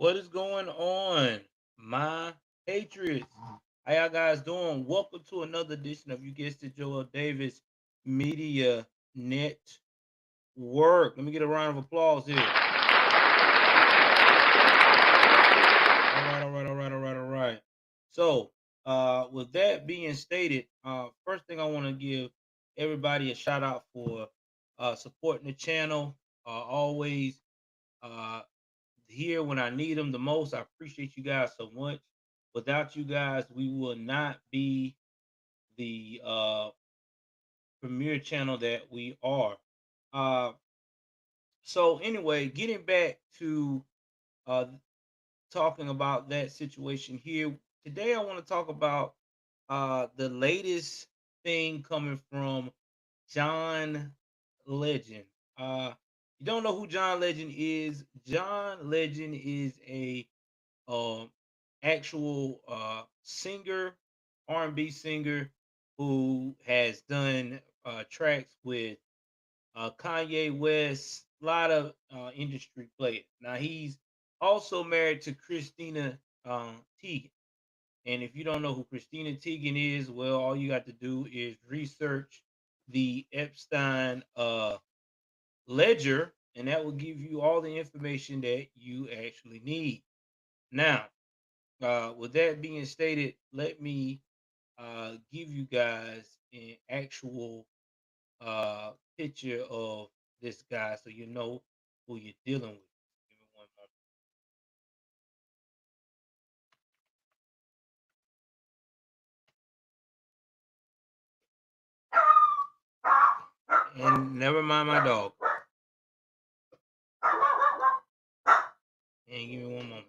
What is going on, my patriots? How y'all guys doing? Welcome to another edition of, you guessed it, Joel Davis Media Network. Let me get a round of applause here. All right. So, with that being stated, first thing I want to give everybody a shout out for supporting the channel. Always uh, here when I need them the most. I appreciate you guys so much. Without you guys, we will not be the premier channel that we are. Uh, so anyway, getting back to uh, talking about that situation here today, I want to talk about the latest thing coming from John Legend. You don't know who John Legend is? John Legend is a um, actual singer, R&B singer who has done tracks with Kanye West, a lot of industry players. Now he's also married to Christina Teigen. And if you don't know who Christina Teigen is, well, all you got to do is research the Epstein ledger, and that will give you all the information that you actually need. Now, with that being stated, let me give you guys an actual picture of this guy so you know who you're dealing with. Give me one moment. And never mind my dog. And give me one moment.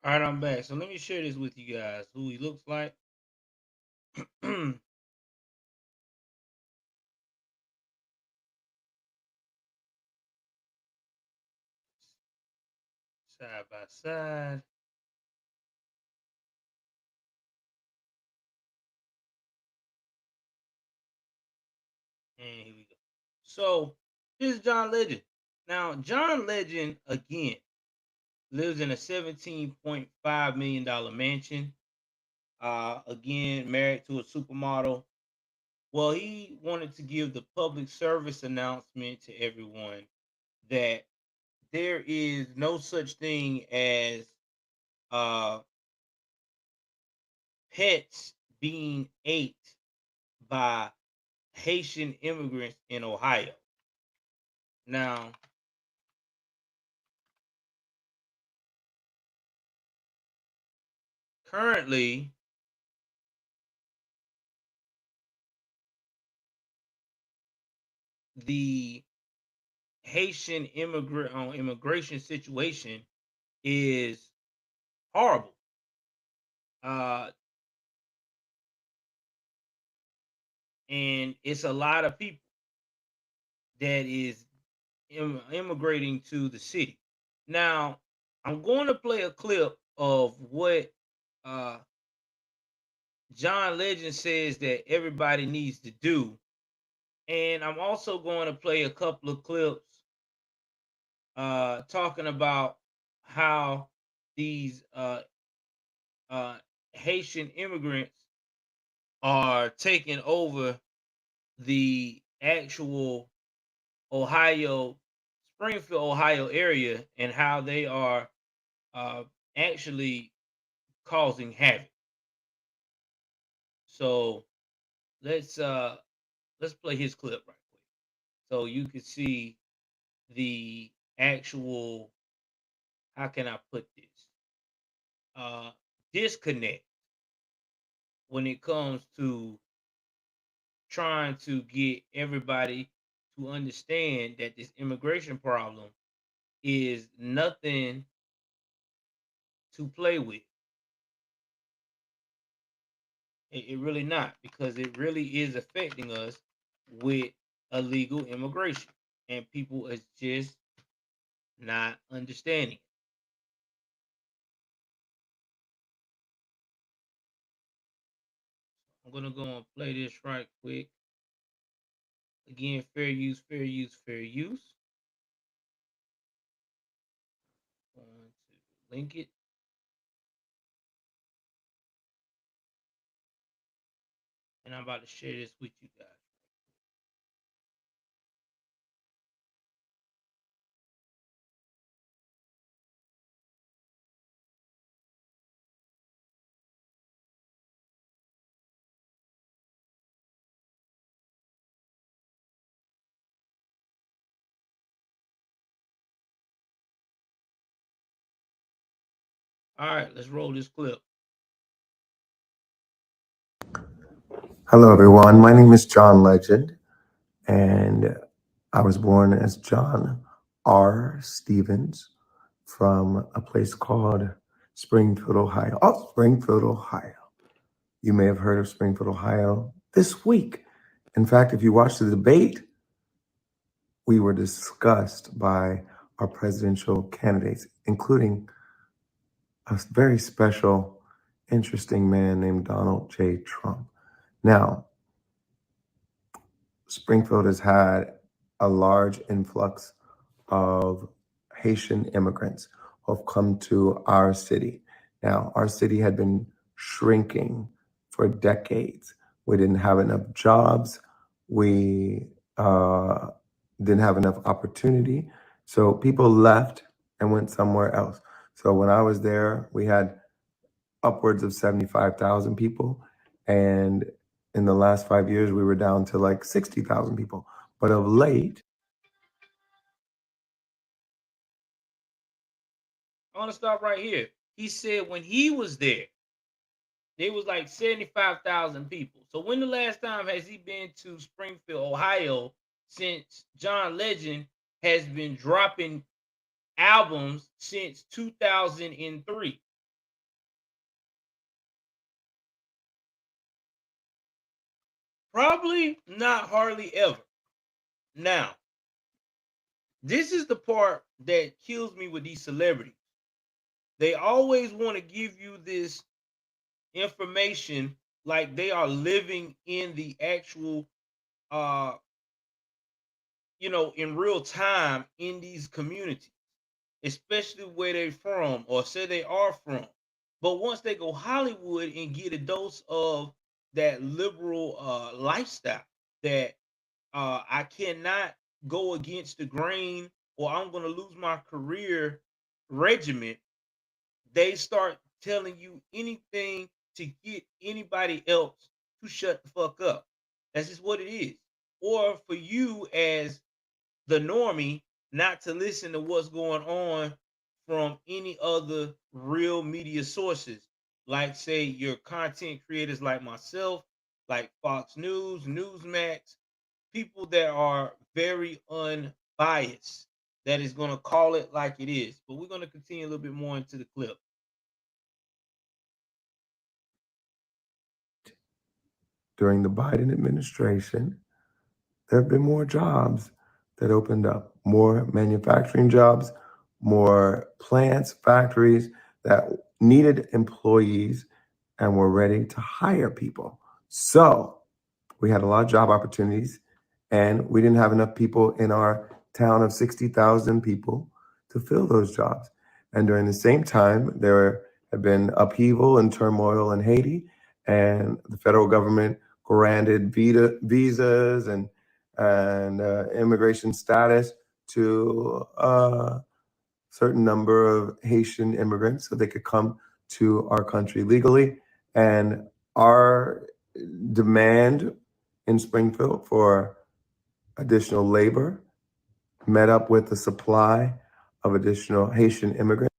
All right, I'm back. So let me share this with you guys. Who he looks like. Side by side. And here we go. So this is John Legend. Now, John Legend, again, lives in a $17.5 million mansion. Again, married to a supermodel. Well, he wanted to give the public service announcement to everyone that there is no such thing as uh, pets being ate by Haitian immigrants in Ohio. Now, currently, the Haitian immigration situation is horrible. Uh, and it's a lot of people that is immigrating to the city. Now, I'm going to play a clip of what uh, John Legend says that everybody needs to do. And I'm also going to play a couple of clips talking about how these uh, Haitian immigrants are taking over the actual Ohio, Springfield, Ohio area, and how they are uh, actually causing havoc. So let's uh, let's play his clip right quick, so you can see the actual, how can I put this, uh, disconnect when it comes to trying to get everybody to understand that this immigration problem is nothing to play with. It really not, because it really is affecting us with illegal immigration, and people is just not understanding. I'm gonna go and play this right quick. Again, fair use, fair use, fair use. Going to link it. And I'm about to share this with you guys. All right, let's roll this clip. Hello, everyone. My name is John Legend, and I was born as John R. Stevens from a place called Springfield, Ohio. Oh, Springfield, Ohio. You may have heard of Springfield, Ohio this week. In fact, if you watched the debate, we were discussed by our presidential candidates, including a very special, interesting man named Donald J. Trump. Now, Springfield has had a large influx of Haitian immigrants who have come to our city. Now, our city had been shrinking for decades. We didn't have enough jobs. We didn't have enough opportunity. So people left and went somewhere else. So when I was there, we had upwards of 75,000 people. And in the last 5 years, we were down to like 60,000 people. But of late, I want to stop right here. He said when he was there, there was like 75,000 people. So when the last time has he been to Springfield, Ohio, since John Legend has been dropping albums since 2003? Probably not, hardly ever. Now, this is the part that kills me with these celebrities. They always want to give you this information like they are living in the actual uh in real time in these communities, especially where they're from or say they are from. But once they go Hollywood and get a dose of that liberal lifestyle, that I cannot go against the grain or I'm going to lose my career regiment, they start telling you anything to get anybody else to shut the fuck up. That's just what it is. Or for you as the normie not to listen to what's going on from any other real media sources, like say your content creators like myself, like Fox News, Newsmax, people that are very unbiased, that is going to call it like it is. But we're going to continue a little bit more into the clip. during the Biden administration, there have been more jobs that opened up, more manufacturing jobs, more plants, factories that needed employees. and we're ready to hire people. So we had a lot of job opportunities, and we didn't have enough people in our town of 60,000 people to fill those jobs. And during the same time, there had been upheaval and turmoil in Haiti, and the federal government granted visas and immigration status to a certain number of Haitian immigrants so they could come to our country legally. And our demand in Springfield for additional labor met up with the supply of additional Haitian immigrants.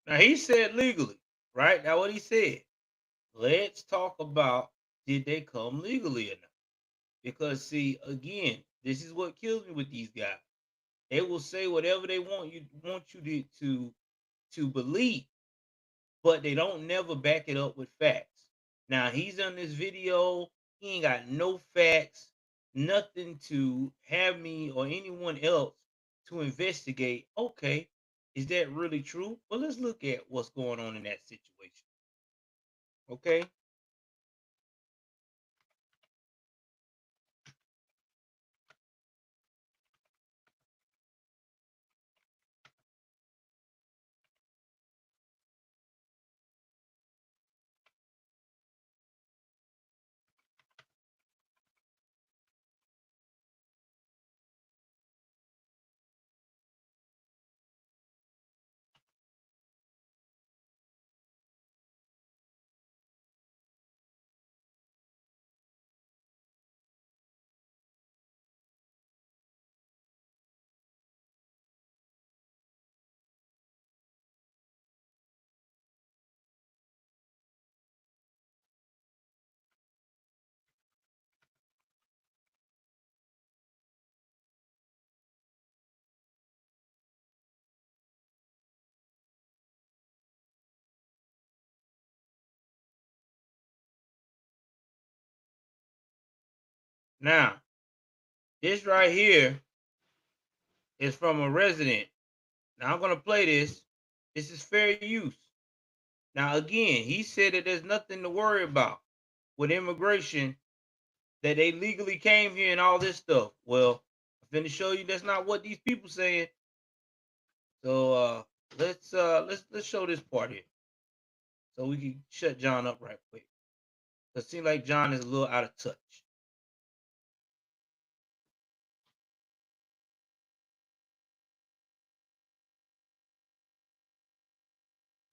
Now he said legally, right? Now what he said. Let's talk about, did they come legally or not? Because see, again, this is what kills me with these guys. They will say whatever they want you to believe, but they don't never back it up with facts. Now he's on this video, he ain't got no facts, nothing to have me or anyone else to investigate. Okay, is that really true? Well, let's look at what's going on in that situation. Okay. Now, this right here is from a resident. Now I'm gonna play this. This is fair use. Now again, he said that there's nothing to worry about with immigration, that they legally came here and all this stuff. Well, I'm finna show you that's not what these people saying. So let's show this part here. So we can shut John up right quick. It seems like John is a little out of touch.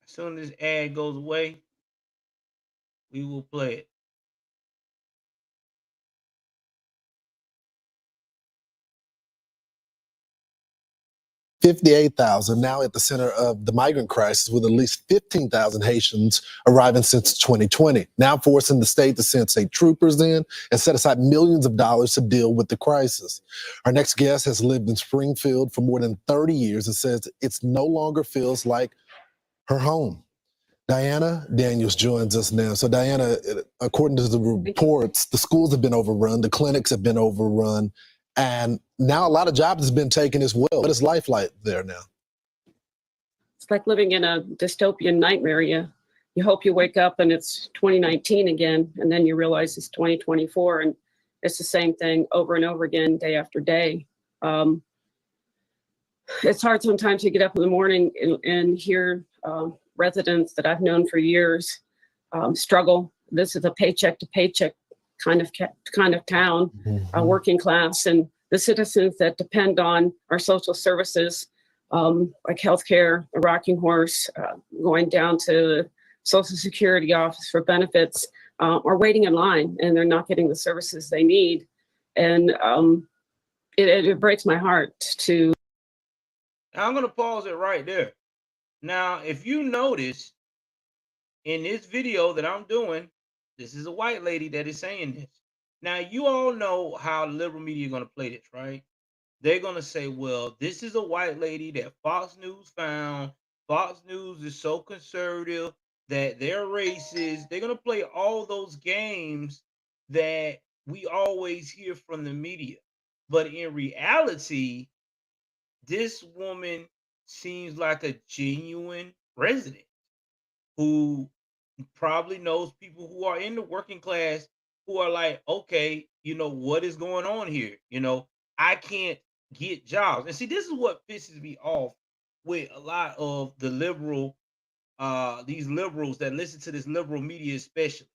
As soon as this ad goes away, we will play it. 58,000 now at the center of the migrant crisis, with at least 15,000 Haitians arriving since 2020, now forcing the state to send state troopers in and set aside millions of dollars to deal with the crisis. Our next guest has lived in Springfield for more than 30 years and says it's no longer feels like her home. Diana Daniels joins us now. So Diana, according to the reports, the schools have been overrun, the clinics have been overrun, and now a lot of jobs have been taken as well. What is life like there now? It's like living in a dystopian nightmare. You hope you wake up and it's 2019 again, and then you realize it's 2024, and it's the same thing over and over again, day after day. It's hard sometimes to get up in the morning and hear residents that I've known for years struggle. This is a paycheck to paycheck kind of town, working class, and the citizens that depend on our social services, like healthcare, a rocking horse, going down to the Social Security office for benefits, are waiting in line, and they're not getting the services they need. And it breaks my heart to. Now I'm going to pause it right there. Now, if you notice in this video that I'm doing, this is a white lady that is saying this. Now, you all know how liberal media is going to play this, right? They're going to say, well, this is a white lady that Fox News found. Fox News is so conservative that they're racist. They're going to play all those games that we always hear from the media. But in reality, this woman seems like a genuine resident who probably knows people who are in the working class who are like, okay, what is going on here? I can't get jobs. And see, this is what pisses me off with a lot of the these liberals that listen to this liberal media, especially.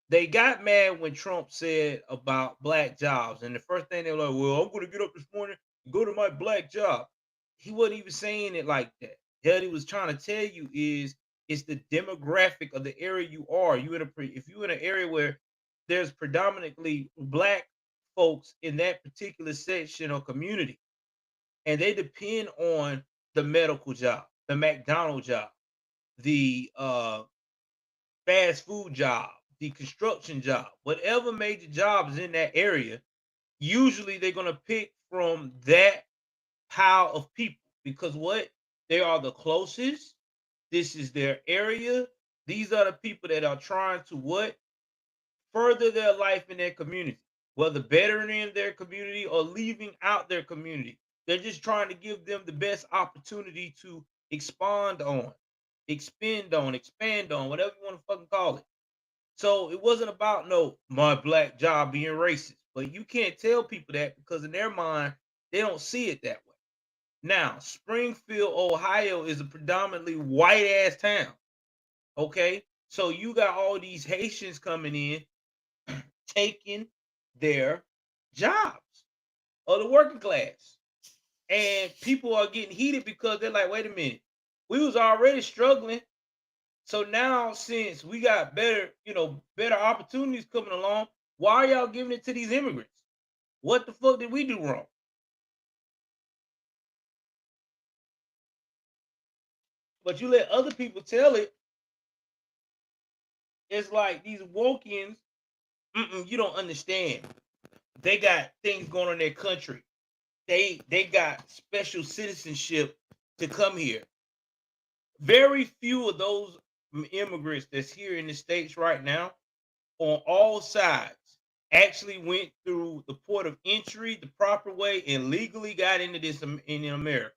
They got mad when Trump said about black jobs. And the first thing they were like, well, I'm going to get up this morning and go to my black job. He wasn't even saying it like that. What he was trying to tell you is it's the demographic of the area you are. If you're in an area where there's predominantly black folks in that particular section or community, and they depend on the medical job, the McDonald's job, the fast food job, the construction job, whatever major job is in that area, usually they're going to pick from that pile of people because what? They are the closest. This is their area. These are the people that are trying to what? Further their life in their community, whether bettering their community or leaving out their community. They're just trying to give them the best opportunity to expand on, whatever you want to fucking call it. So it wasn't about my black job being racist, but you can't tell people that because in their mind, they don't see it that way. Now, Springfield, Ohio is a predominantly white ass town. Okay. So you got all these Haitians coming in, taking their jobs of the working class. And people are getting heated because they're like, wait a minute, we was already struggling. So now, since we got better opportunities coming along, why are y'all giving it to these immigrants? What the fuck did we do wrong? But you let other people tell it. It's like these Wokians, you don't understand. They got things going on in their country. They got special citizenship to come here. Very few of those immigrants that's here in the States right now on all sides actually went through the port of entry the proper way and legally got into this in America,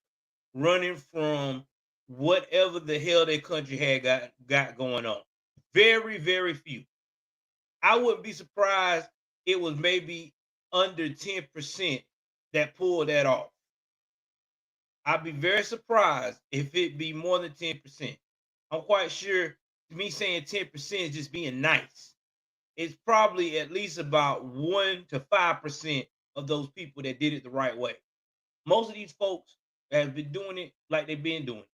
running from whatever the hell their country had got going on. Very, very few. I wouldn't be surprised it was maybe under 10% that pulled that off. I'd be very surprised if it be more than 10%. I'm quite sure me saying 10% is just being nice. It's probably at least about 1 to 5% of those people that did it the right way. Most of these folks have been doing it like they've been doing it.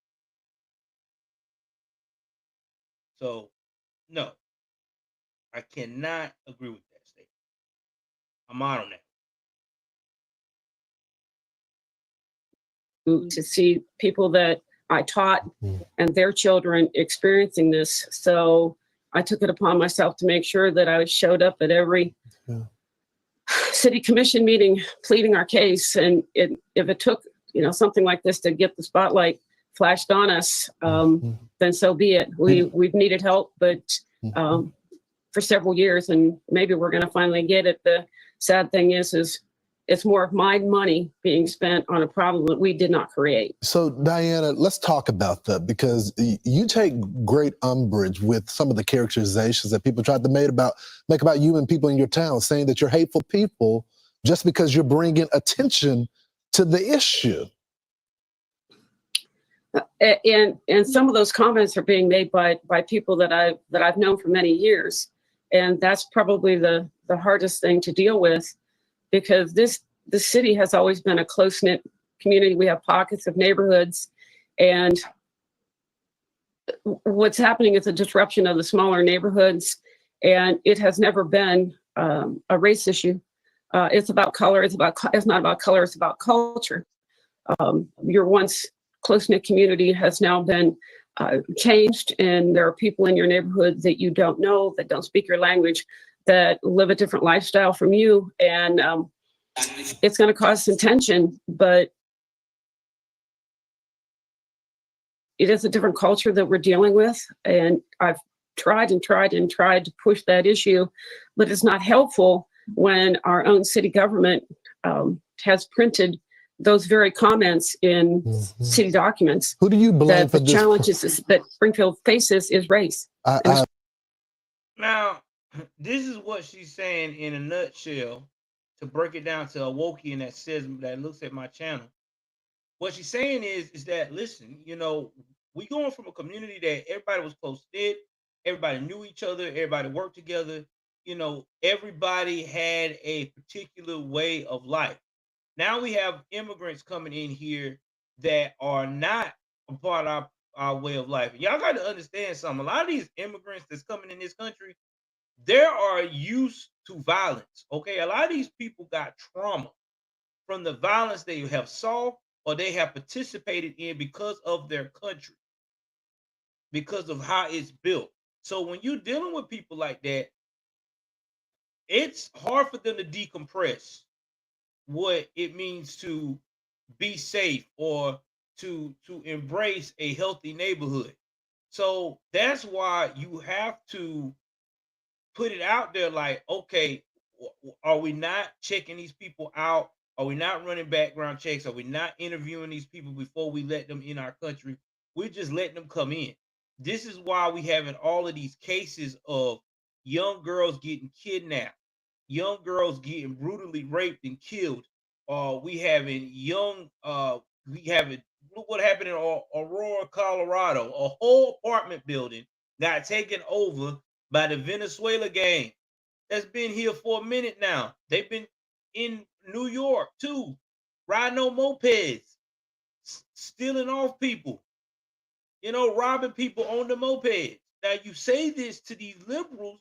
So, no, I cannot agree with that statement. I'm out on that. To see people that I taught and their children experiencing this. So I took it upon myself to make sure that I showed up at every city commission meeting pleading our case. And if it took, something like this to get the spotlight flashed on us, then so be it. We've needed help, but for several years, and maybe we're going to finally get it. The sad thing is it's more of my money being spent on a problem that we did not create. So, Diana, let's talk about that, because you take great umbrage with some of the characterizations that people tried to make about you and people in your town, saying that you're hateful people just because you're bringing attention to the issue. And some of those comments are being made by people that I've known for many years, and that's probably the hardest thing to deal with. Because the city has always been a close-knit community. We have pockets of neighborhoods, and what's happening is a disruption of the smaller neighborhoods, and it has never been a race issue. It's about color. It's not about color. It's about culture. Your once close-knit community has now been changed, and there are people in your neighborhood that you don't know, that don't speak your language, that live a different lifestyle from you, and it's going to cause some tension, but it is a different culture that we're dealing with, and I've tried to push that issue, but it's not helpful when our own city government has printed those very comments in city documents. Who do you blame that for the this? challenges that Springfield faces is race. Now, this is what she's saying in a nutshell. To break it down to a Wokian that says that looks at my channel, what she's saying is that listen, we going from a community that everybody was close knit, everybody knew each other, everybody worked together. Everybody had a particular way of life. Now we have immigrants coming in here that are not a part of our way of life. Y'all got to understand something. A lot of these immigrants that's coming in this country, they are used to violence. Okay, a lot of these people got trauma from the violence they have saw or they have participated in because of their country, because of how it's built. So when you're dealing with people like that, it's hard for them to decompress what it means to be safe or to embrace a healthy neighborhood. So that's why you have to put it out there like, okay, are we not checking these people out? Are we not running background checks? Are we not interviewing these people before we let them in our country? We're just letting them come in. This is why we having all of these cases of young girls getting kidnapped, young girls getting brutally raped and killed. We having we having look what happened in Aurora, Colorado. A whole apartment building got taken over by the Venezuela gang that's been here for a minute now. They've been in New York too, riding on mopeds, stealing off people, robbing people on the mopeds. Now you say this to these liberals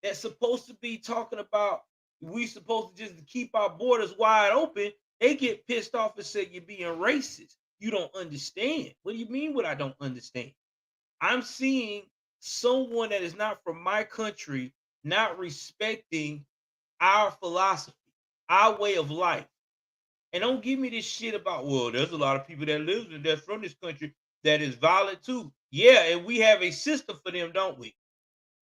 that's supposed to be talking about we supposed to just keep our borders wide open. They get pissed off and say you're being racist. You don't understand. What do you mean what I don't understand? I'm seeing someone that is not from my country not respecting our philosophy, our way of life. And don't give me this shit about, well, there's a lot of people that live in that's from this country that is violent too. Yeah, and we have a system for them, don't we?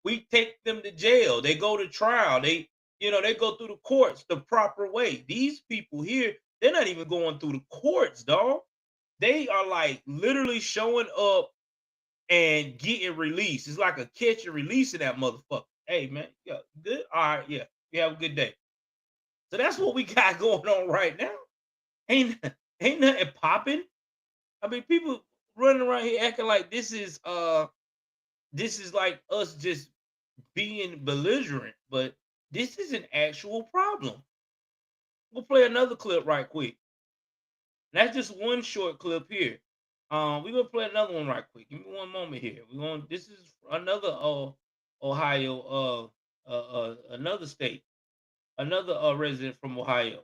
We take them to jail. They go to trial. They go through the courts the proper way. These people here, they're not even going through the courts, dog. They are like literally showing up and getting released. It's like a catch and release of that motherfucker. Hey man, yeah, good. All right, yeah. You have a good day. So that's what we got going on right now. Ain't ain't nothing popping. I mean, people running around here acting like this is like us just being belligerent, but this is an actual problem. We'll play another clip right quick. That's just one short clip here. We're gonna play another one right quick. Give me one moment here. This is another Ohio, another state, another resident from Ohio.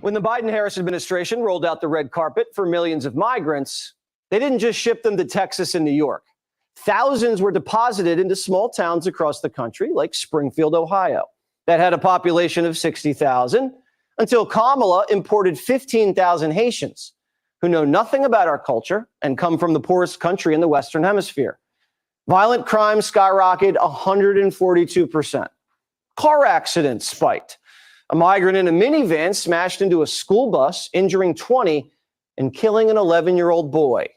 When the Biden-Harris administration rolled out the red carpet for millions of migrants, they didn't just ship them to Texas and New York. Thousands were deposited into small towns across the country, like Springfield, Ohio, that had a population of 60,000, until Kamala imported 15,000 Haitians who know nothing about our culture and come from the poorest country in the Western Hemisphere. Violent crime skyrocketed 142%. Car accidents spiked. A migrant in a minivan smashed into a school bus, injuring 20 and killing an 11-year-old boy.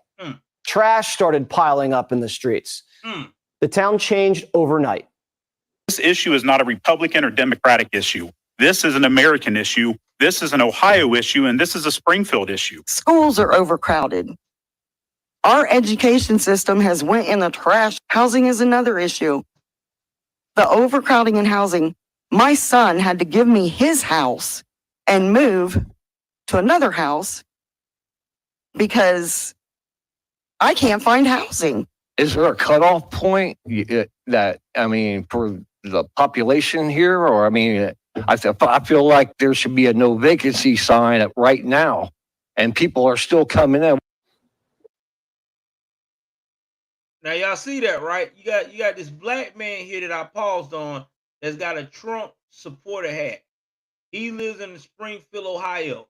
Trash started piling up in the streets. The town changed overnight. This issue is not a Republican or Democratic issue. This is an American issue. This is an Ohio issue, and this is a Springfield issue. Schools are overcrowded. Our education system has went in the trash. Housing is another issue. The overcrowding in housing. My son had to give me his house and move to another house because I can't find housing. Is there a cutoff point that, for the population here? Or, I feel like there should be a no vacancy sign right now, and people are still coming in. Now y'all see that, right? You got this black man here that I paused on that's got a Trump supporter hat. He lives in Springfield, Ohio.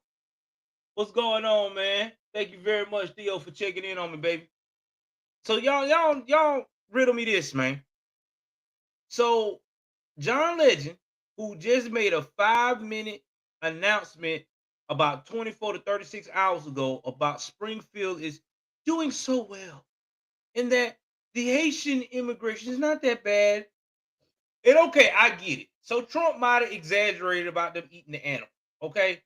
What's going on, man? Thank you very much, Theo, for checking in on me, baby. So y'all riddle me this, man. So John Legend who just made a 5-minute announcement about 24 to 36 hours ago about Springfield is doing so well, and that the Haitian immigration is not that bad. And okay, I get it. So Trump might have exaggerated about them eating the animal, okay?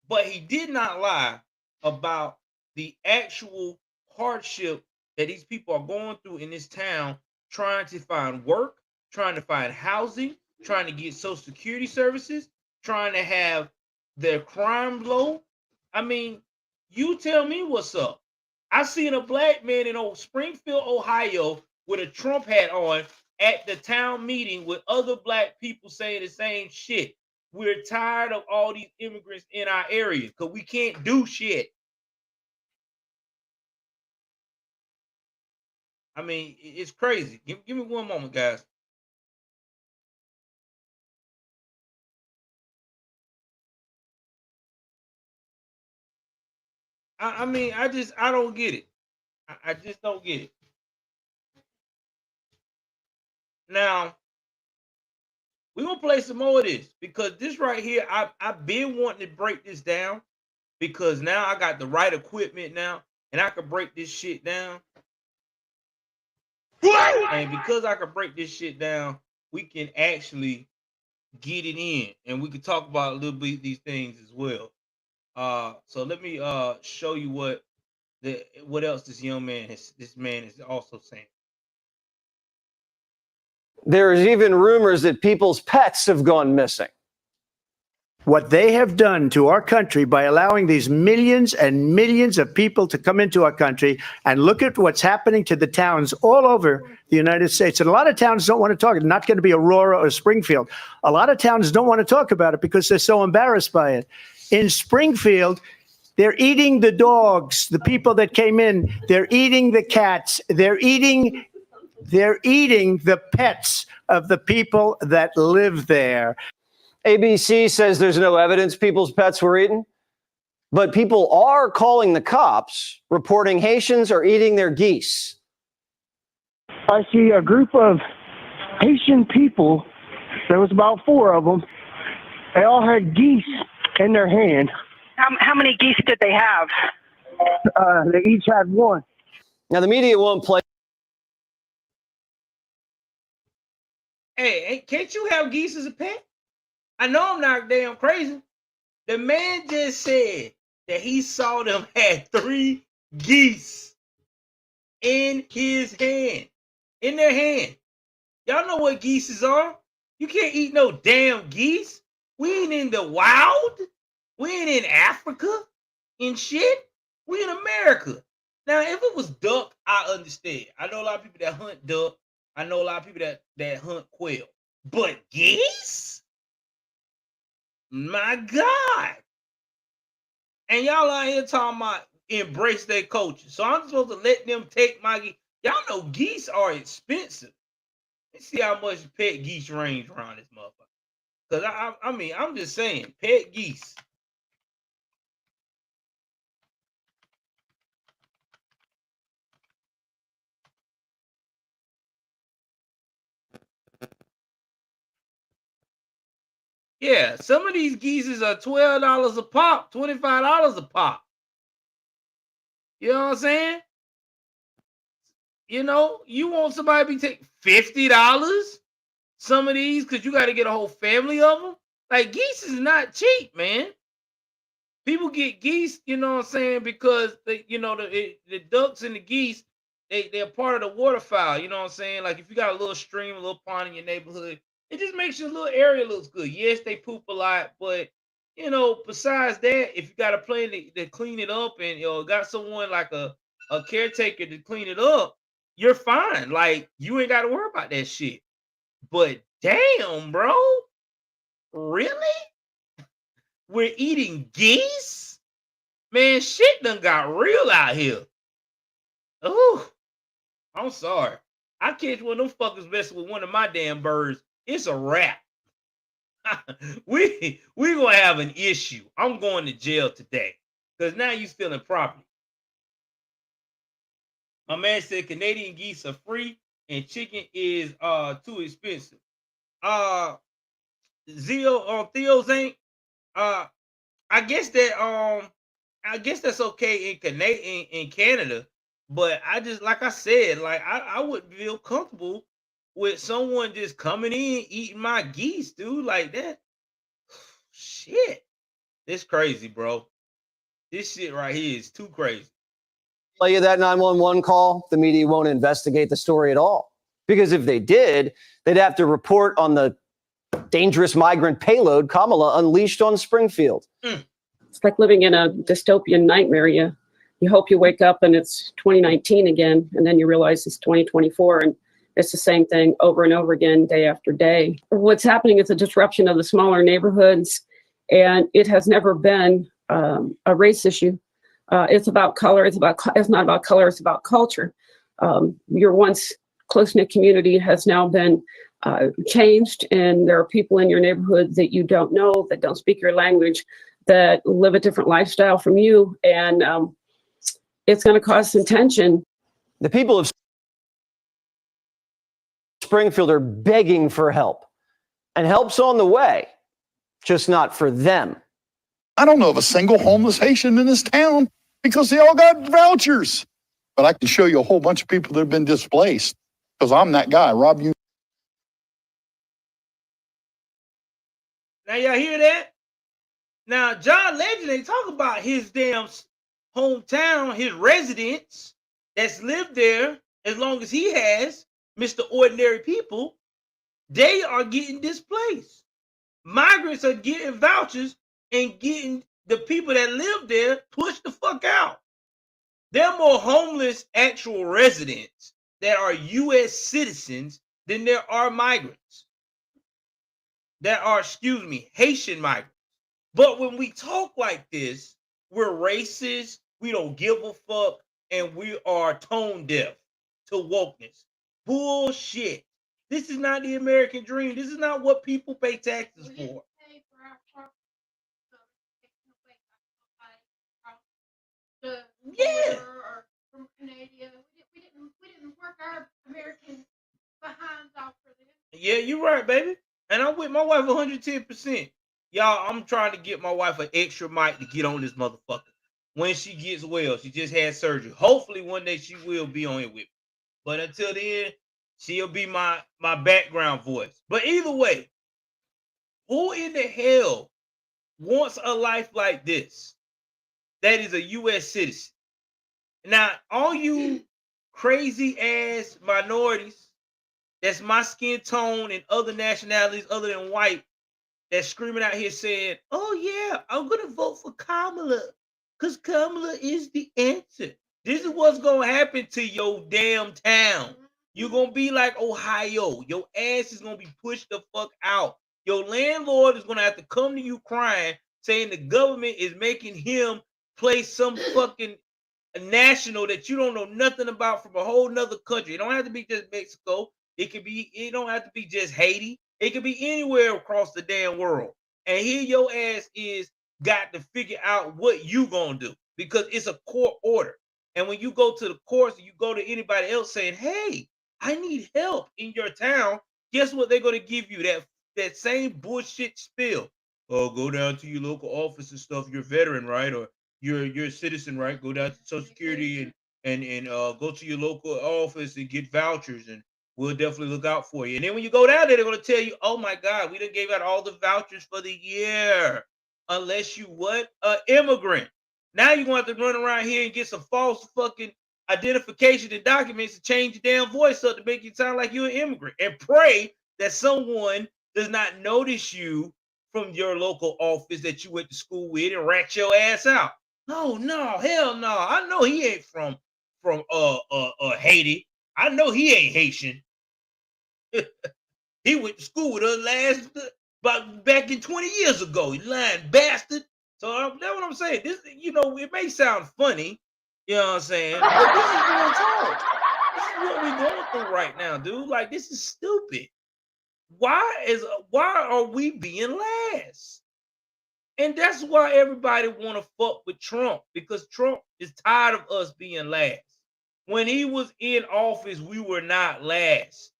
But he did not lie about the actual hardship that these people are going through in this town, trying to find work, trying to find housing, trying to get Social Security services, trying to have their crime low. I mean, you tell me what's up. I seen a black man in old Springfield, Ohio, with a Trump hat on at the town meeting with other black people saying the same shit. We're tired of all these immigrants in our area because we can't do shit. I mean, it's crazy. Give me one moment, guys. I mean, I don't get it. I just don't get it. Now, we're gonna play some more of this because this right here, I've been wanting to break this down because now I got the right equipment now and I can break this shit down. And because I can break this shit down, we can actually get it in and we can talk about a little bit these things as well. So let me show you what else this man is also saying. There is even rumors that people's pets have gone missing. What they have done to our country by allowing these millions and millions of people to come into our country, and look at what's happening to the towns all over the United States. And a lot of towns don't want to talk. It's not going to be Aurora or Springfield. A lot of towns don't want to talk about it because they're so embarrassed by it. In Springfield, they're eating the dogs, the people that came in. They're eating the cats. They're eating the pets of the people that live there. ABC says there's no evidence people's pets were eaten, but people are calling the cops, reporting Haitians are eating their geese. I see a group of Haitian people. There was about 4 of them. They all had geese in their hand. How many geese did they have? They each had 1. Now, the media won't play. Hey, can't you have geese as a pet? I know I'm not damn crazy. The man just said that he saw them had 3 geese in his hand, in their hand. Y'all know what geese are. You can't eat no damn geese. We ain't in the wild. We ain't in Africa and shit. We in America. Now, if it was duck, I understand. I know a lot of people that hunt duck. I know a lot of people that hunt quail. But geese? My God. And y'all out here talking about embrace their culture. So I'm supposed to let them take my geese. Y'all know geese are expensive. Let's see how much pet geese range around this motherfucker. Because I mean, I'm just saying, pet geese. Yeah, some of these geese are $12 a pop, $25 a pop. You know what I'm saying? You know, you want somebody to be taking $50? Some of these, because you got to get a whole family of them. Like, geese is not cheap, man. People get geese, you know what I'm saying, because they, you know, the ducks and the geese, they're part of the waterfowl. You know what I'm saying? Like, if you got a little stream, a little pond in your neighborhood, it just makes your little area looks good. Yes, they poop a lot, but you know, besides that, if you got a plan to clean it up and you know got someone like a caretaker to clean it up, you're fine. Like you ain't got to worry about that shit. But damn, bro, really? We're eating geese? Man, shit done got real out here. Oh, I'm sorry. I catch one of them fuckers messing with one of my damn birds. It's a wrap. we gonna have an issue. I'm going to jail today because now you stealing property. My man said Canadian geese are free and chicken is too expensive. Theo Zane. I guess that's okay in Canada, but I just like I said, like I wouldn't feel comfortable with someone just coming in eating my geese, dude, like that. Shit, it's crazy, bro. This shit right here is too crazy. Play you that 911 call, the media won't investigate the story at all. Because if they did, they'd have to report on the dangerous migrant payload Kamala unleashed on Springfield. It's like living in a dystopian nightmare. You hope you wake up and it's 2019 again, and then you realize it's 2024, and it's the same thing over and over again, day after day. What's happening is a disruption of the smaller neighborhoods, and it has never been a race issue. It's about color. It's not about color. It's about culture. Your once close-knit community has now been changed, and there are people in your neighborhood that you don't know, that don't speak your language, that live a different lifestyle from you, and it's going to cause some tension. The people of Springfield are begging for help, and help's on the way, just not for them. I don't know of a single homeless Haitian in this town because they all got vouchers. But I can show you a whole bunch of people that have been displaced because I'm that guy, Rob. Now y'all hear that? Now John Legend ain't talking about his damn hometown, his residents that's lived there as long as he has, Mr. Ordinary People. They are getting displaced. Migrants are getting vouchers and getting the people that live there pushed the fuck out. There are more homeless actual residents that are U.S. citizens than there are migrants. There are, Haitian migrants. But when we talk like this, we're racist, we don't give a fuck, and we are tone deaf to wokeness. Bullshit. This is not the American dream. This is not what people pay taxes for. Yeah. From Canada. We didn't work our American behinds off for them. Yeah, you're right, baby. And I'm with my wife 110%. Y'all, I'm trying to get my wife an extra mic to get on this motherfucker. When she gets well, she just had surgery. Hopefully one day she will be on it with me. But until then, she'll be my background voice. But either way, who in the hell wants a life like this that is a U.S. citizen? Now, all you crazy ass minorities, that's my skin tone and other nationalities other than white, that's screaming out here saying, oh yeah, I'm going to vote for Kamala because Kamala is the answer. This is what's going to happen to your damn town. You're going to be like Ohio. Your ass is going to be pushed the fuck out. Your landlord is going to have to come to you crying, saying the government is making him play some fucking national that you don't know nothing about from a whole nother country. It don't have to be just Mexico. It don't have to be just Haiti. It could be anywhere across the damn world. And here your ass is got to figure out what you gonna do because it's a court order. And when you go to the courts and you go to anybody else saying, hey, I need help in your town, guess what they're gonna give you? That same bullshit spill. Oh, go down to your local office and stuff. You're a veteran, right? Or you're a citizen, right? Go down to Social Security and go to your local office and get vouchers, and we'll definitely look out for you. And then when you go down there, they're going to tell you, oh my God, we done gave out all the vouchers for the year. Unless you what? Immigrant. Now you're going to have to run around here and get some false fucking identification and documents to change your damn voice up to make you sound like you're an immigrant. And pray that someone does not notice you from your local office that you went to school with and rat your ass out. No, hell no. I know he ain't from Haiti. I know he ain't Haitian. He went to school with us back in 20 years ago. You lying bastard. So that's what I'm saying. This, it may sound funny, you know what I'm saying? But this is real talk. This is what we're going through right now, dude. Like, this is stupid. Why are we being last? And that's why everybody want to fuck with Trump, because Trump is tired of us being last. When he was in office, we were not last.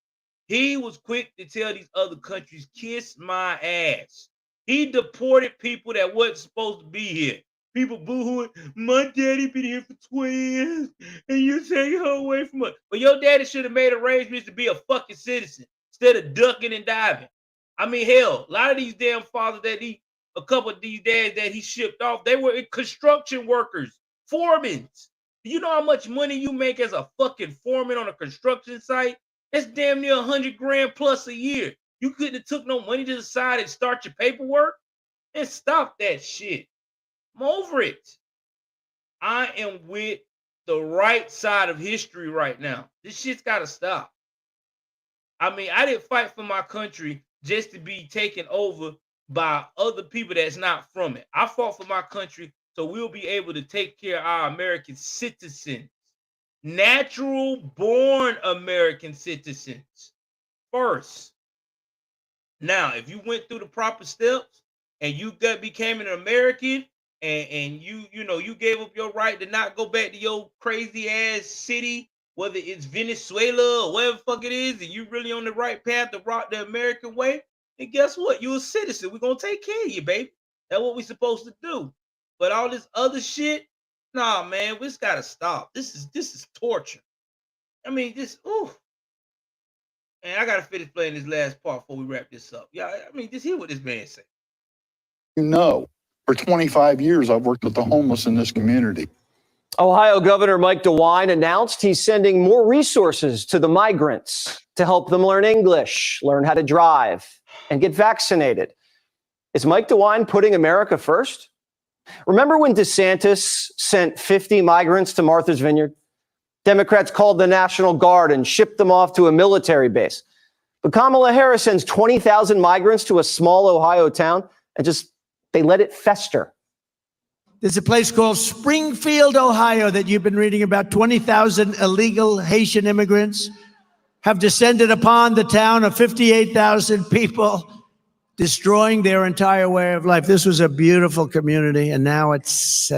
He was quick to tell these other countries, kiss my ass. He deported people that wasn't supposed to be here. People boo-hooing, my daddy been here for 20 years, and you take her away from us. But your daddy should have made arrangements to be a fucking citizen instead of ducking and diving. I mean, hell, a lot of these damn fathers a couple of these dads that he shipped off, they were construction workers, foremen. Do you know how much money you make as a fucking foreman on a construction site? That's damn near 100 grand plus a year. You couldn't have took no money to the side and start your paperwork and stop that shit. I'm over it. I am with the right side of history right now. This shit's got to stop. I mean, I didn't fight for my country just to be taken over by other people that's not from it. I fought for my country so we'll be able to take care of our American citizens, natural born American citizens first. Now, if you went through the proper steps and you became an American and you gave up your right to not go back to your crazy ass city, whether it's Venezuela or whatever the fuck it is, and you really on the right path to rock the American way, then guess what? You're a citizen. We're gonna take care of you, baby. That's what we're supposed to do. But all this other shit, nah, man, we just gotta stop. This is torture. I mean, man, I gotta finish playing this last part before we wrap this up. Yeah, I mean, just hear what this man said. You know, for 25 years, I've worked with the homeless in this community. Ohio Governor Mike DeWine announced he's sending more resources to the migrants to help them learn English, learn how to drive, and get vaccinated. Is Mike DeWine putting America first? Remember when DeSantis sent 50 migrants to Martha's Vineyard? Democrats called the National Guard and shipped them off to a military base. But Kamala Harris sends 20,000 migrants to a small Ohio town and they let it fester. There's a place called Springfield, Ohio, that you've been reading about. 20,000 illegal Haitian immigrants have descended upon the town of 58,000 people, destroying their entire way of life. This was a beautiful community, and now it's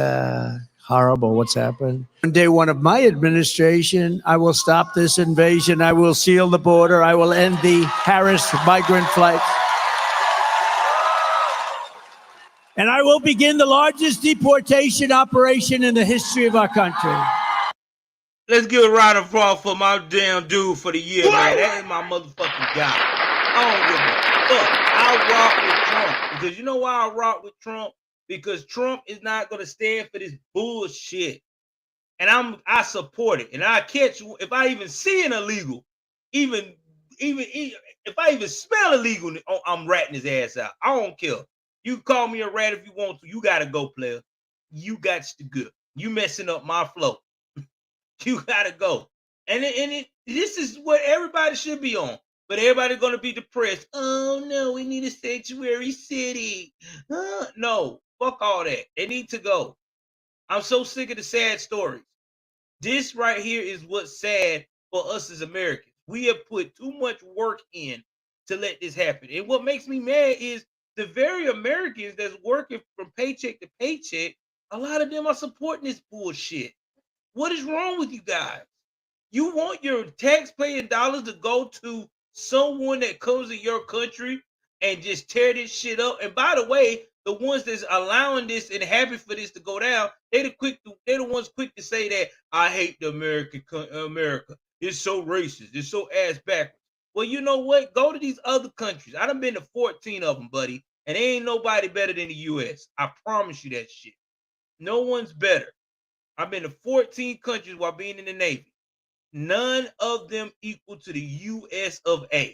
horrible what's happened. On day one of my administration, I will stop this invasion. I will seal the border. I will end the Harris migrant flight. And I will begin the largest deportation operation in the history of our country. Let's give a round of applause for my damn dude for the year, man. That is my motherfucking guy. I don't give a fuck. I rock with Trump. Because you know why I rock with Trump? Because Trump is not going to stand for this bullshit. And I support it. And I catch, if I even see an illegal, even if I even smell illegal, I'm ratting his ass out. I don't care. You call me a rat if you want to. You got to go, player. You got to go. You messing up my flow. You got to go. And this is what everybody should be on. But everybody's going to be depressed. Oh, no, we need a sanctuary city. No, fuck all that. They need to go. I'm so sick of the sad stories. This right here is what's sad for us as Americans. We have put too much work in to let this happen. And what makes me mad is the very Americans that's working from paycheck to paycheck, a lot of them are supporting this bullshit. What is wrong with you guys? You want your taxpaying dollars to go to someone that comes in your country and just tear this shit up. And by the way, the ones that's allowing this and happy for this to go down, they're the ones quick to say that I hate the America. It's so racist. It's so ass backwards. Well, you know what? Go to these other countries. I done been to 14 of them, buddy. And there ain't nobody better than the U.S. I promise you that shit. No one's better. I've been to 14 countries while being in the Navy. None of them equal to the U.S. of A.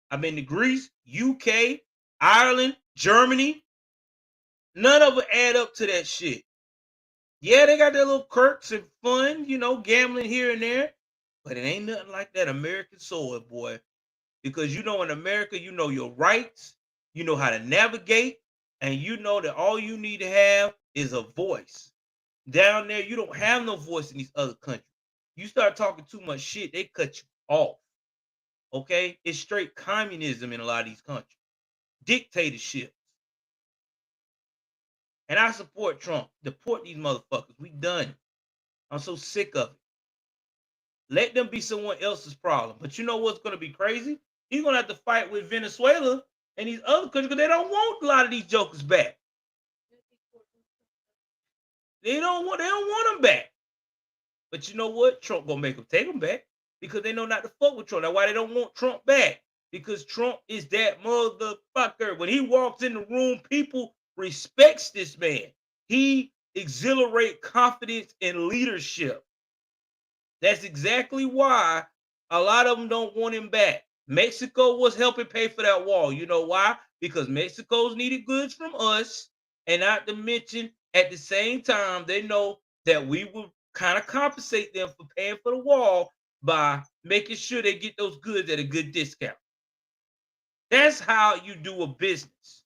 I've been to Greece, UK, Ireland, Germany. None of them add up to that shit. Yeah, they got their little quirks and fun, gambling here and there. But it ain't nothing like that American soil, boy. Because in America, you know your rights, you know how to navigate, and you know that all you need to have is a voice. Down there, you don't have no voice in these other countries. You start talking too much shit, they cut you off. Okay? It's straight communism in a lot of these countries. Dictatorship. And I support Trump. Deport these motherfuckers. We done. I'm so sick of it. Let them be someone else's problem. But you know what's going to be crazy? He's going to have to fight with Venezuela and these other countries because they don't want a lot of these jokers back. They don't want them back. But you know what? Trump gonna make them take them back because they know not to fuck with Trump. That's why they don't want Trump back, because Trump is that motherfucker. When he walks in the room, people respects this man. He exhilarate confidence and leadership. That's exactly why a lot of them don't want him back. Mexico was helping pay for that wall. You know why? Because Mexico's needed goods from us, and not to mention at the same time they know that we will kind of compensate them for paying for the wall by making sure they get those goods at a good discount. That's how you do a business.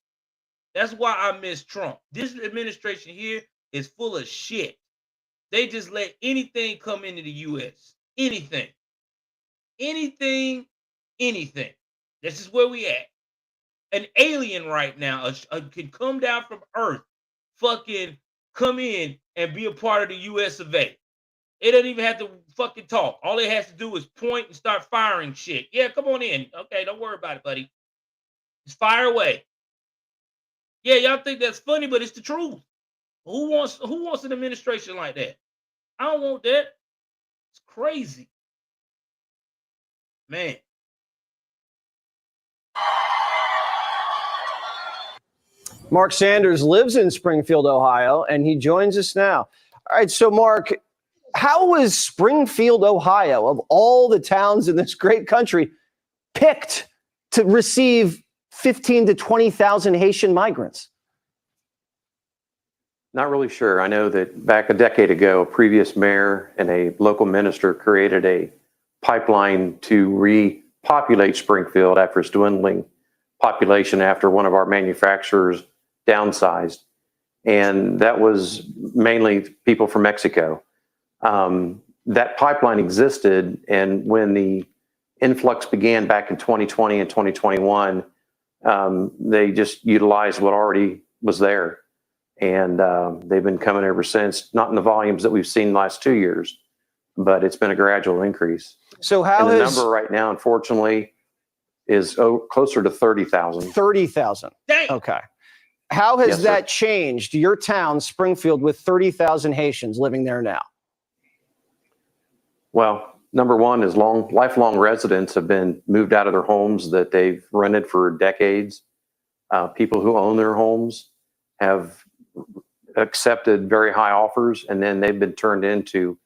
That's why I miss Trump. This administration here is full of shit. They just let anything come into the U.S. Anything. Anything. This is where we at. An alien right now can come down from Earth, fucking come in and be a part of the U.S. of A. It doesn't even have to fucking talk. All it has to do is point and start firing shit. Yeah, come on in. Okay, don't worry about it, buddy. Just fire away. Yeah, y'all think that's funny, but it's the truth. Who wants an administration like that? I don't want that. It's crazy. Man. Mark Sanders lives in Springfield, Ohio, and he joins us now. All right, so Mark, how was Springfield, Ohio, of all the towns in this great country, picked to receive 15 to 20,000 Haitian migrants? Not really sure. I know that back a decade ago, a previous mayor and a local minister created a pipeline to repopulate Springfield after its dwindling population after one of our manufacturers downsized. And that was mainly people from Mexico. That pipeline existed, and when the influx began back in 2020 and 2021, they just utilized what already was there. And they've been coming ever since, not in the volumes that we've seen the last 2 years, but it's been a gradual increase. So how and the has number right now, unfortunately, is closer to 30,000. 30,000. Okay. How has Yes, that changed your town, Springfield, with 30,000 Haitians living there now? Well, number one is lifelong residents have been moved out of their homes that they've rented for decades. People who own their homes have accepted very high offers, and then they've been turned into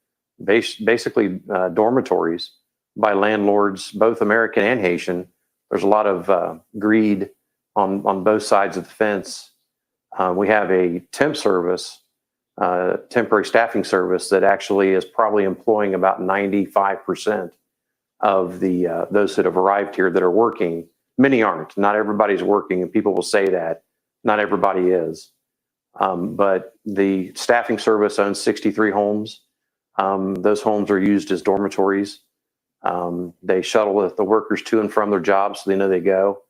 basically dormitories by landlords, both American and Haitian. There's a lot of greed on both sides of the fence. We have a temp service, temporary staffing service that actually is probably employing about 95% of the those that have arrived here that are working. Many aren't. Not everybody's working, and people will say that. Not everybody is. But the staffing service owns 63 homes. Those homes are used as dormitories. They shuttle the workers to and from their jobs so they know they go.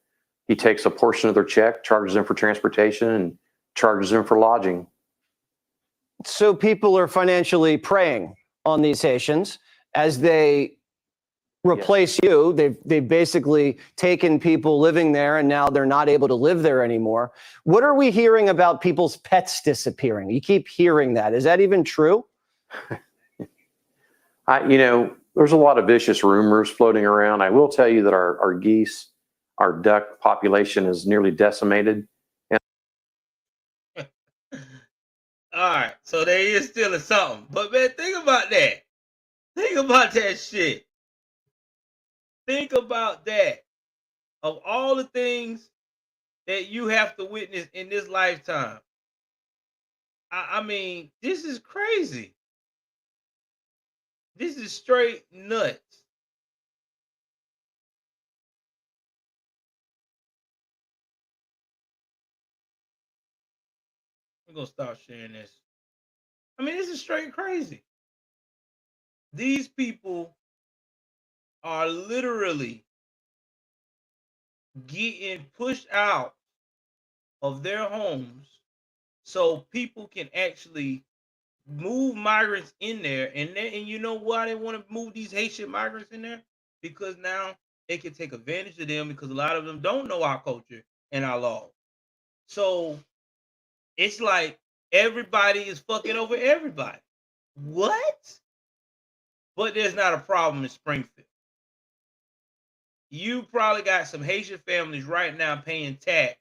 He takes a portion of their check, charges them for transportation, and charges them for lodging. So people are financially preying on these Haitians as they replace you. They've basically taken people living there, and now they're not able to live there anymore. What are we hearing about people's pets disappearing? You keep hearing that. Is that even true? There's a lot of vicious rumors floating around. I will tell you that our geese, our duck population is nearly decimated. All right, so there is still something. But man, think about that. Think about that shit. Think about that. Of all the things that you have to witness in this lifetime, I mean, this is crazy. This is straight nuts. I'm gonna start sharing this. I mean, this is straight crazy. These people are literally getting pushed out of their homes so people can actually move migrants in there, and you know why they want to move these Haitian migrants in there? Because now they can take advantage of them because a lot of them don't know our culture and our law. So it's like everybody is fucking over everybody. What? But there's not a problem in Springfield. You probably got some Haitian families right now paying tax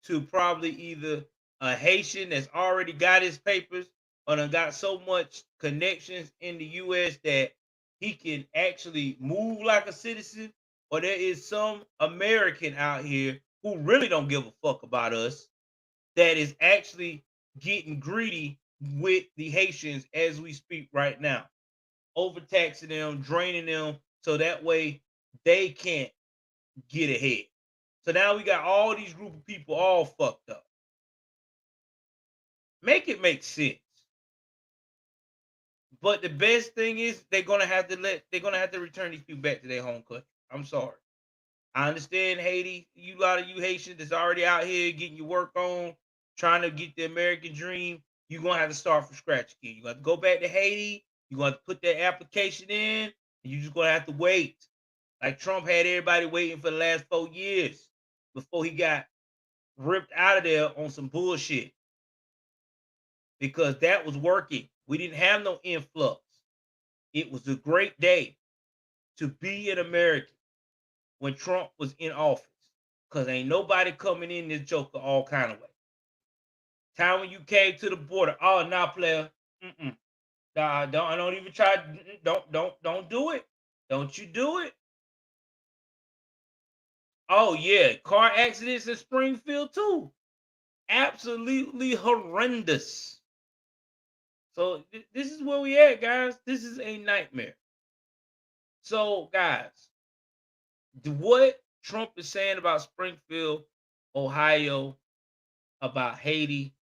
to probably either a Haitian that's already got his papers or done got so much connections in the US that he can actually move like a citizen, or there is some American out here who really don't give a fuck about us that is actually getting greedy with the Haitians as we speak right now, overtaxing them, draining them, so that way they can't get ahead. So now we got all these group of people all fucked up. Make it make sense. But the best thing is they're gonna have to return these people back to their home country. I'm sorry. I understand Haiti, a lot of you Haitians that's already out here getting your work on, trying to get the American dream. You're gonna have to start from scratch again. You got to go back to Haiti, you're gonna have to put that application in, and you're just gonna have to wait. Like Trump had everybody waiting for the last 4 years before he got ripped out of there on some bullshit. Because that was working. We didn't have no influx. It was a great day to be an American when Trump was in office. Because ain't nobody coming in this joker all kind of way. Time when you came to the border, oh, nah, player. Nah, don't even try. Don't do it. Don't you do it. Oh, yeah. Car accidents in Springfield, too. Absolutely horrendous. So this is where we at, guys. This is a nightmare. So, guys, what Trump is saying about Springfield, Ohio, about Haiti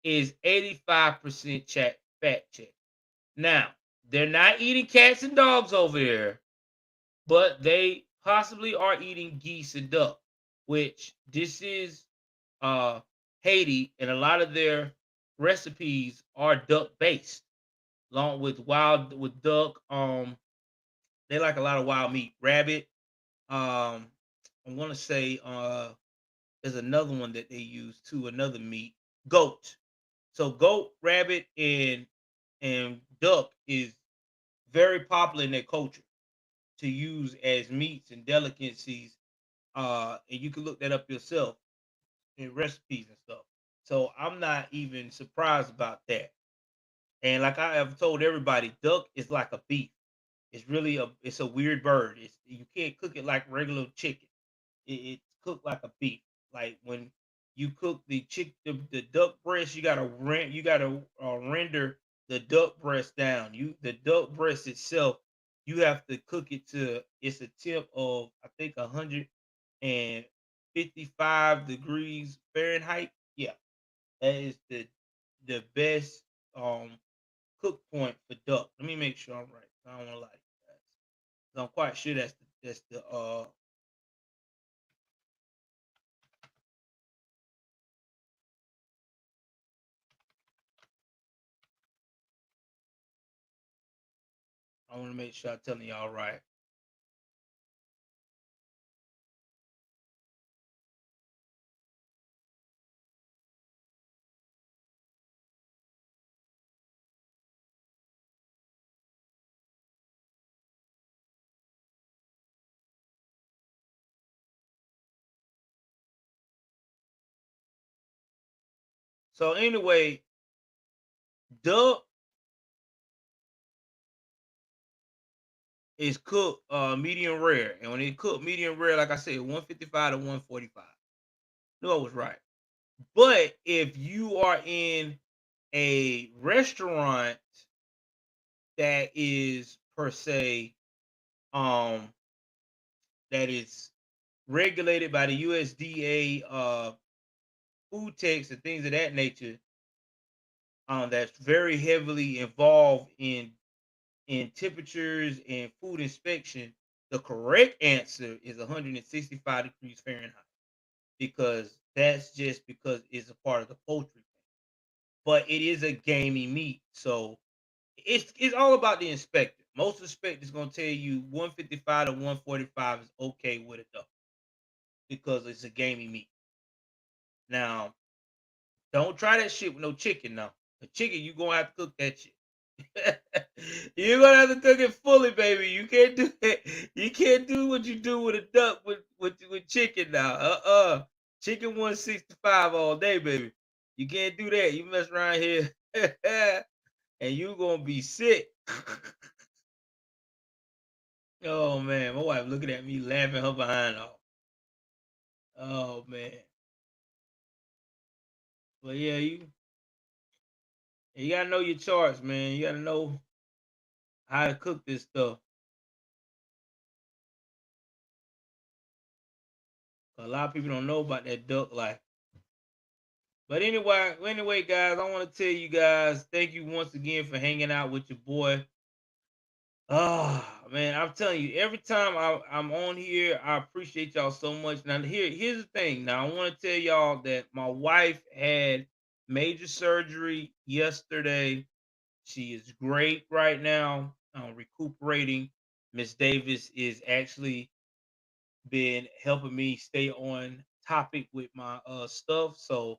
is 85% fact check. Now, they're not eating cats and dogs over there, but they possibly are eating geese and duck, which this is Haiti, and a lot of their recipes are duck based, along with duck. They like a lot of wild meat, rabbit. I want to say there's another one that they use too, another meat, goat. So goat, rabbit, and duck is very popular in their culture to use as meats and delicacies. And you can look that up yourself in recipes and stuff. So I'm not even surprised about that. And like I have told everybody, duck is like a beef. It's a weird bird. You can't cook it like regular chicken. It's cooked like a beef. Like when you cook the duck breast, you gotta render the duck breast down. The duck breast itself, you have to cook it to it's a temp of I think 155 degrees Fahrenheit. Yeah, that is the best cook point for duck. Let me make sure I'm right. I don't want to lie to you guys. I'm quite sure that's the I want to make sure I'm telling y'all right. So anyway, duck is cooked medium rare, and when it cooked medium rare, like I said, 155 to 145. No, I was right. But if you are in a restaurant that is per se that is regulated by the USDA food tax and things of that nature, that's very heavily involved in temperatures and food inspection, the correct answer is 165 degrees Fahrenheit, because that's just because it's a part of the poultry thing. but it is a gamey meat. So it's all about the inspector. Most inspectors gonna tell you 155 to 145 is okay with it though, because it's a gamey meat. Now, don't try that shit with no chicken now. The chicken, you gonna have to cook that shit. You're gonna have to cook it fully, baby. You can't do it. You can't do what you do with a duck with chicken now. Chicken 165 all day, baby. You can't do that. You mess around here and you gonna be sick. Oh man, my wife looking at me laughing her behind off. Oh man. But yeah, you gotta know your charts, man. You gotta know how to cook this stuff. A lot of people don't know about that duck life. But anyway, guys, I want to tell you guys, thank you once again for hanging out with your boy. Oh man, I'm telling you, every time I'm on here, I appreciate y'all so much. Now here's the thing. Now I want to tell y'all that my wife had major surgery yesterday. She is great right now, recuperating. Miss Davis is actually been helping me stay on topic with my stuff. So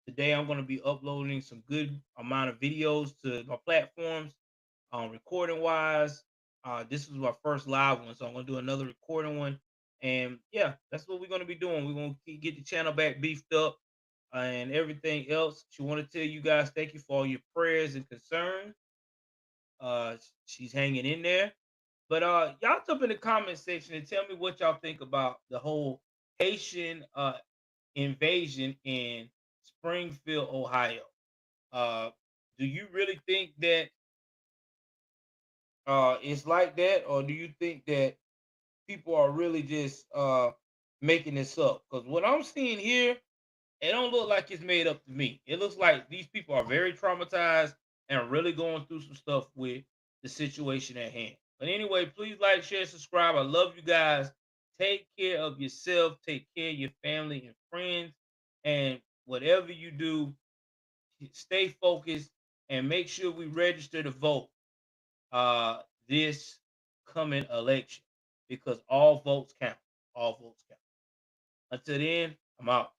today I'm going to be uploading some good amount of videos to my platforms, recording wise. This is my first live one, so I'm going to do another recording one. And yeah, that's what we're going to be doing. We're going to get the channel back beefed up and everything else. She want to tell you guys thank you for all your prayers and concerns. She's hanging in there. But y'all jump in the comment section and tell me what y'all think about the whole Haitian invasion in Springfield, Ohio. Do you really think that it's like that, or do you think that people are really just making this up? Because what I'm seeing here, it don't look like it's made up to me. It looks like these people are very traumatized and really going through some stuff with the situation at hand. But anyway, please like, share, subscribe. I love you guys. Take care of yourself. Take care of your family and friends. And whatever you do, stay focused and make sure we register to vote this coming election, because all votes count. All votes count. Until then, I'm out.